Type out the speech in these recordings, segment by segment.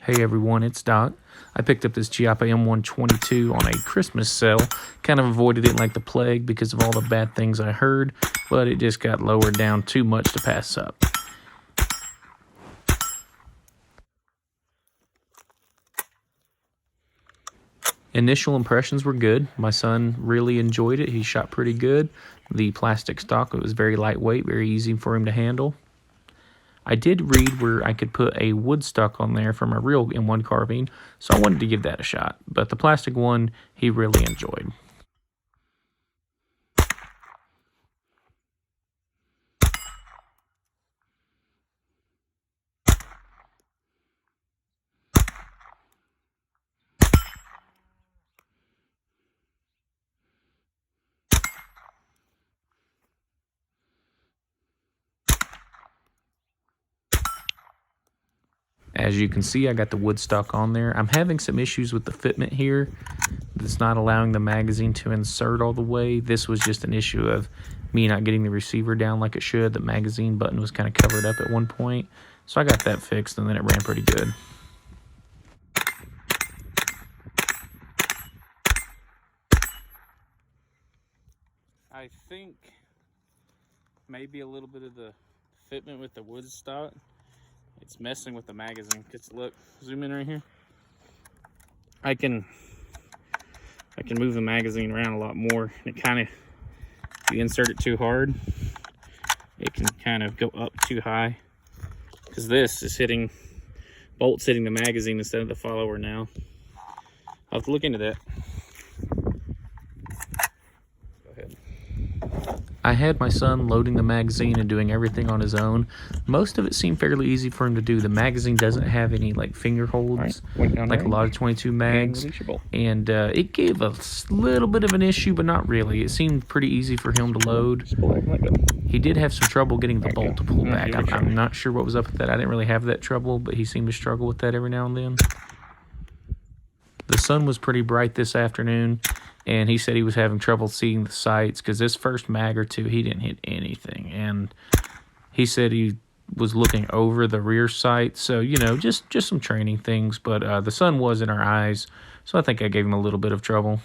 Hey everyone, it's Doc. I picked up this Chiappa M1-22 on a Christmas sale. Kind of avoided it like the plague because of all the bad things I heard, but it just got lowered down too much to pass up. Initial impressions were good. My son really enjoyed it. He shot pretty good. The plastic stock, it was very lightweight, very easy for him to handle. I did read where I could put a wood stock on there from a real M1 carbine, so I wanted to give that a shot. But the plastic one, he really enjoyed. As you can see, I got the wood stock on there. I'm having some issues with the fitment here. It's not allowing the magazine to insert all the way. This was just an issue of me not getting the receiver down like it should. The magazine button was kind of covered up at one point. So I got that fixed, and then it ran pretty good. I think maybe a little bit of the fitment with the wood stock. It's messing with the magazine. Just look, zoom in right here. I can move the magazine around a lot more. And it kind of, if you insert it too hard, it can kind of go up too high. Because this is hitting, bolt's hitting the magazine instead of the follower now. I'll have to look into that. Go ahead. I had my son loading the magazine and doing everything on his own. Most of it seemed fairly easy for him to do. The magazine doesn't have any like finger holds, like a lot of 22 mags, and it gave a little bit of an issue, but not really. It seemed pretty easy for him to load. He did have some trouble getting the bolt to pull back. I'm not sure what was up with that. I didn't really have that trouble, but he seemed to struggle with that every now and then. The sun was pretty bright this afternoon, and he said he was having trouble seeing the sights because this first mag or two, he didn't hit anything. And he said he was looking over the rear sight. So, you know, just some training things. But the sun was in our eyes, so I think I gave him a little bit of trouble.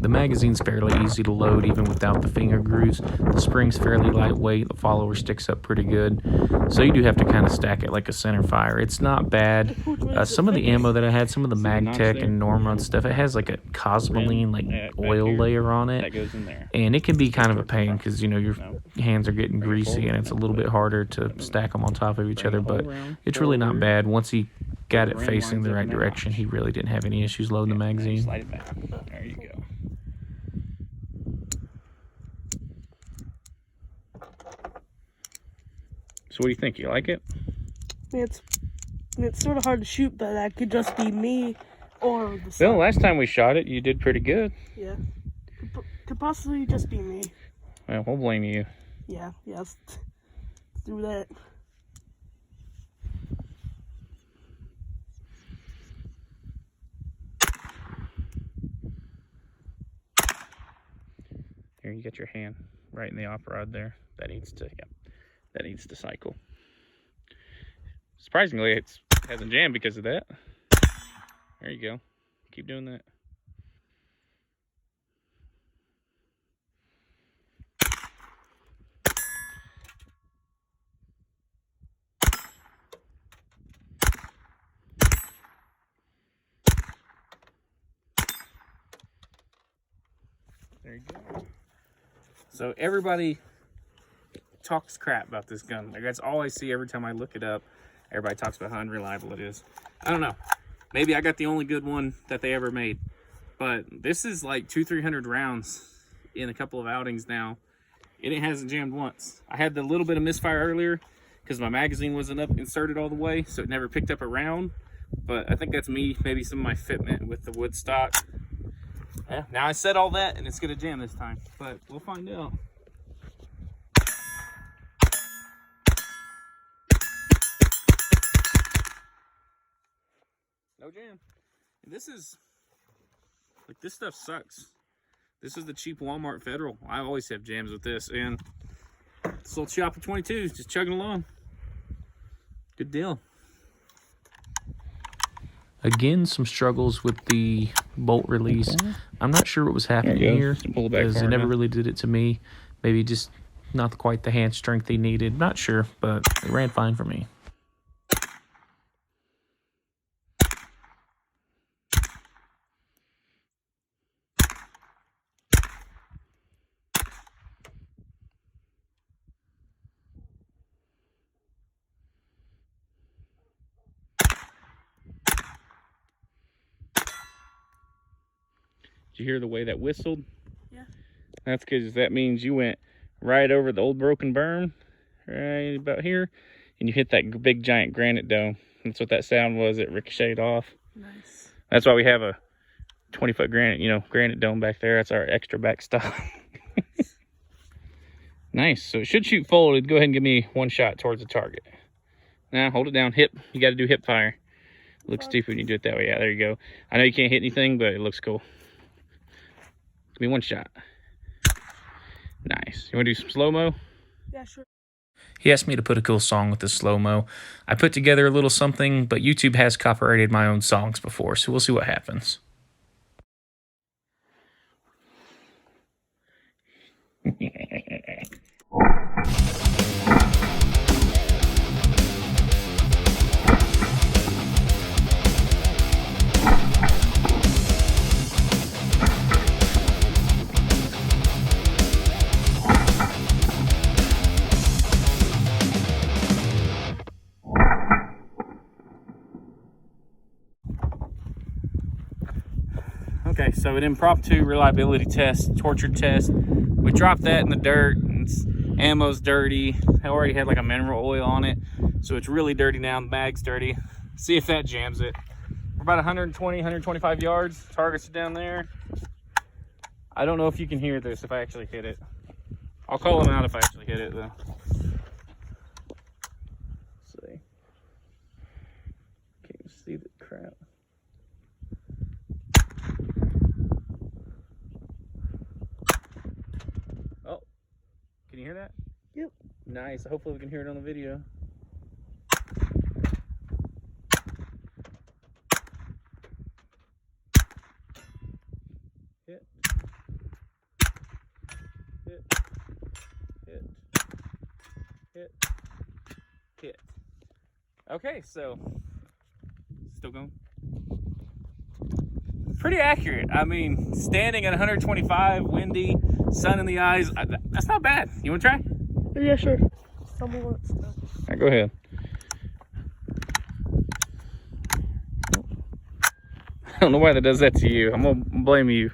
The magazine's fairly easy to load even without the finger grooves. The spring's fairly lightweight. The follower sticks up pretty good. So you do have to kind of stack it like a center fire. It's not bad. Some of the ammo that I had, some of the MagTech and Norma stuff, it has like a cosmoline like oil layer on it. And it can be kind of a pain because, you know, your hands are getting greasy and it's a little bit harder to stack them on top of each other. But it's really not bad. Once he got it facing the right direction, he really didn't have any issues loading the magazine. Slide it back. There you go. So what do you think? You like it? It's sort of hard to shoot, but that could just be me or the sun. Well, last time we shot it, you did pretty good. Yeah. Could possibly just be me. Well, we'll blame you. Yeah, let's do that. Here, you get your hand right in the op rod there. That needs to, that needs to cycle. Surprisingly, it hasn't jammed because of that. There you go. Keep doing that. There you go. So everybody talks crap about this gun. Like, that's all I see every time I look it up. Everybody talks about how unreliable it is. I don't know. Maybe I got the only good one that they ever made. But this is like 200-300 rounds in a couple of outings now. And it hasn't jammed once. I had the little bit of misfire earlier because my magazine wasn't up inserted all the way, so it never picked up a round. But I think that's me, maybe some of my fitment with the wood stock. Yeah, now I said all that, and it's going to jam this time. But we'll find out. No jam. This is, like, this stuff sucks. This is the cheap Walmart Federal. I always have jams with this. And this little Chiappa 22 is just chugging along. Good deal. Again, some struggles with the bolt release. I'm not sure what was happening here, because it never really did it to me. Maybe just not quite the hand strength he needed. Not sure, but it ran fine for me. Did you hear the way that whistled? Yeah. That's because that means you went right over the old broken berm, right about here, and you hit that big giant granite dome. That's what that sound was. It ricocheted off. Nice. That's why we have a 20-foot granite dome back there. That's our extra backstop. Nice. So it should shoot folded. Go ahead and give me one shot towards the target. Now hold it down. Hip. You got to do hip fire. It looks stupid when you do it that way. Yeah, there you go. I know you can't hit anything, but it looks cool. Give me one shot. Nice. You want to do some slow-mo? Yeah, sure. He asked me to put a cool song with the slow-mo. I put together a little something, but YouTube has copyrighted my own songs before, so we'll see what happens. Okay, so an impromptu reliability test, torture test. We dropped that in the dirt. And ammo's dirty. I already had like a mineral oil on it, so it's really dirty now. The bag's dirty. See if that jams it. We're about 120, 125 yards. Targets are down there. I don't know if you can hear this if I actually hit it. I'll call them out if I actually hit it though. Let's see. Can't even see the crap. Oh, can you hear that? Yep. Nice. Hopefully we can hear it on the video. Hit. Hit. Hit. Hit. Hit. Okay, so still going. Pretty accurate. I mean, standing at 125, windy, sun in the eyes, that's not bad. You want to try? Yeah, sure. Tell me what it's done. All right, go ahead. I don't know why that does that to you. I'm going to blame you.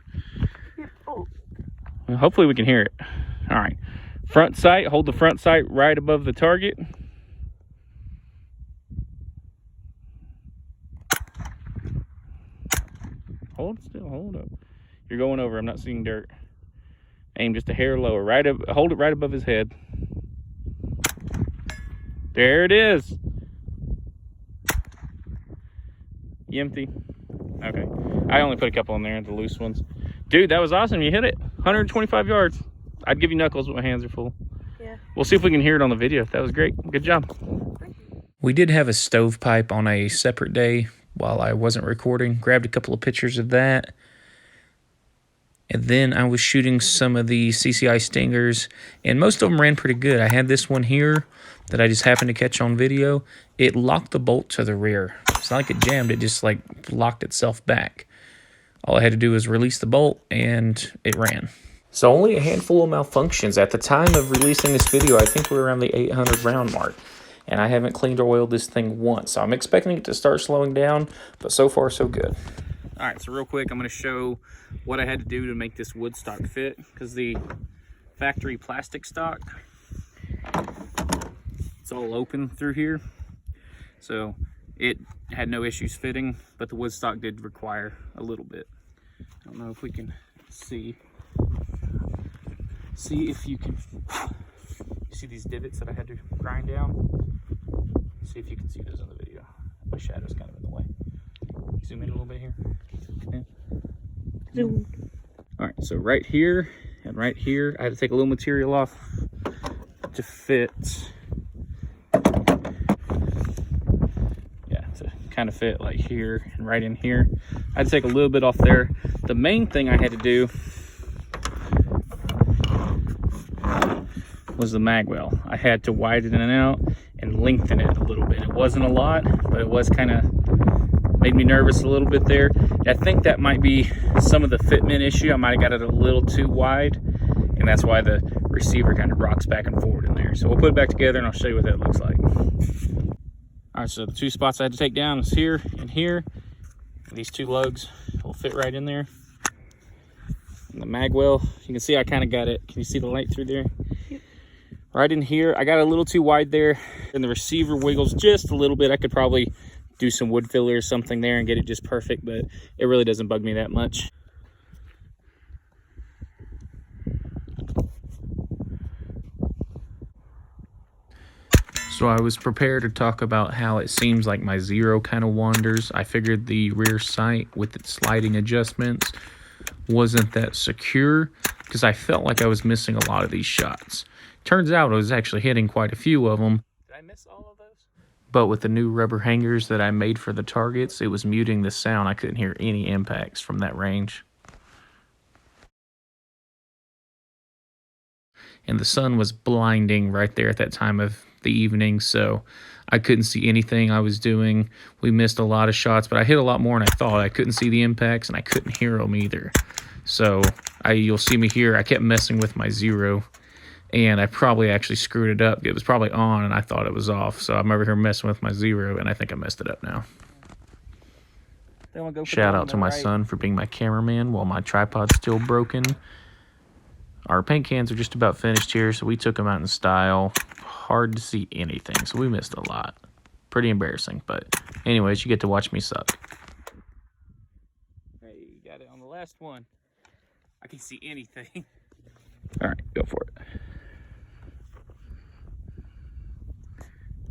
Oh. Well, hopefully we can hear it. All right. Front sight. Hold the front sight right above the target. Hold still. Hold up. You're going over. I'm not seeing dirt. Aim just a hair lower. Right up. Hold it right above his head. There it is. You empty? Okay. I only put a couple in there, the loose ones. Dude, that was awesome. You hit it. 125 yards. I'd give you knuckles, but my hands are full. Yeah. We'll see if we can hear it on the video. That was great. Good job. We did have a stovepipe on a separate day while I wasn't recording. Grabbed a couple of pictures of that. And then I was shooting some of the CCI Stingers, and most of them ran pretty good. I had this one here that I just happened to catch on video. It locked the bolt to the rear. It's not like it jammed, it just like locked itself back. All I had to do was release the bolt and it ran. So only a handful of malfunctions. At the time of releasing this video, I think we were around the 800 round mark. And I haven't cleaned or oiled this thing once. So I'm expecting it to start slowing down, but so far so good. All right, so real quick, I'm going to show what I had to do to make this wood stock fit, because the factory plastic stock, it's all open through here. So it had no issues fitting, but the wood stock did require a little bit. I don't know if we can see if you can see these divots that I had to grind down. See if you can see those on the video. My shadow's kind of in the way. Zoom in a little bit here. Yeah. Zoom. All right, so right here and right here, I had to take a little material off to fit. Yeah, to kind of fit like here and right in here. I had to take a little bit off there. The main thing I had to do was the mag well. I had to widen it out and lengthen it a little bit. It wasn't a lot, but it was kind of made me nervous a little bit there. I think that might be some of the fitment issue. I might have got it a little too wide, and that's why the receiver kind of rocks back and forward in there. So we'll put it back together and I'll show you what that looks like. All right, so the two spots I had to take down is here and here. These two lugs will fit right in there. And the mag well, you can see I kind of got it. Can you see the light through there? Yep. Right in here, I got a little too wide there, and the receiver wiggles just a little bit. I could probably do some wood filler or something there and get it just perfect, but it really doesn't bug me that much. So I was prepared to talk about how it seems like my Zero kind of wanders. I figured the rear sight with its sliding adjustments wasn't that secure because I felt like I was missing a lot of these shots. Turns out I was actually hitting quite a few of them. Did I miss all of those? But with the new rubber hangers that I made for the targets, it was muting the sound. I couldn't hear any impacts from that range. And the sun was blinding right there at that time of the evening, so I couldn't see anything I was doing. We missed a lot of shots, but I hit a lot more than I thought. I couldn't see the impacts, and I couldn't hear them either. So you'll see me here. I kept messing with my Zero, and I probably actually screwed it up. It was probably on, and I thought it was off. So I'm over here messing with my Zero, and I think I messed it up now. Shout out to my son for being my cameraman while my tripod's still broken. Our paint cans are just about finished here, so we took them out in style. Hard to see anything, so we missed a lot. Pretty embarrassing, but anyways, you get to watch me suck. Hey, you got it on the last one. I can see anything. All right, go for it.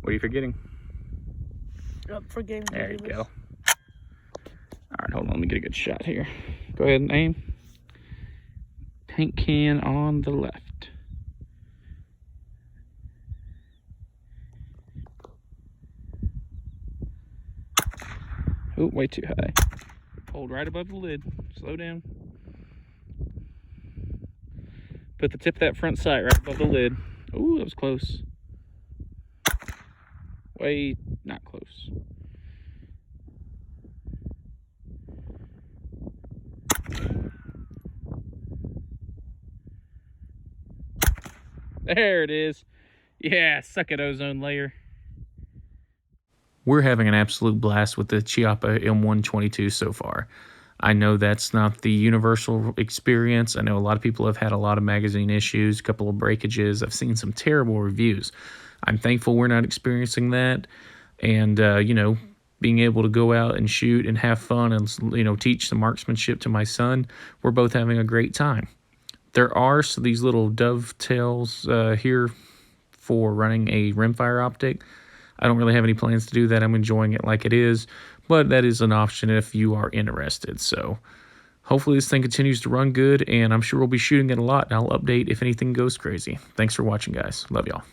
What are you forgetting? Forgetting. There you go. All right, hold on, let me get a good shot here. Go ahead and aim. Paint can on the left. Oh, way too high. Hold right above the lid. Slow down. Put the tip of that front sight right above the lid. Ooh, that was close. Way not close. There it is. Yeah, suck it, ozone layer. We're having an absolute blast with the Chiappa M1-22 so far. I know that's not the universal experience. I know a lot of people have had a lot of magazine issues, a couple of breakages. I've seen some terrible reviews. I'm thankful we're not experiencing that. And, you know, being able to go out and shoot and have fun and, you know, teach some marksmanship to my son, we're both having a great time. There are these little dovetails here for running a rimfire optic. I don't really have any plans to do that. I'm enjoying it like it is, but that is an option if you are interested. So hopefully this thing continues to run good, and I'm sure we'll be shooting it a lot, and I'll update if anything goes crazy. Thanks for watching, guys. Love y'all.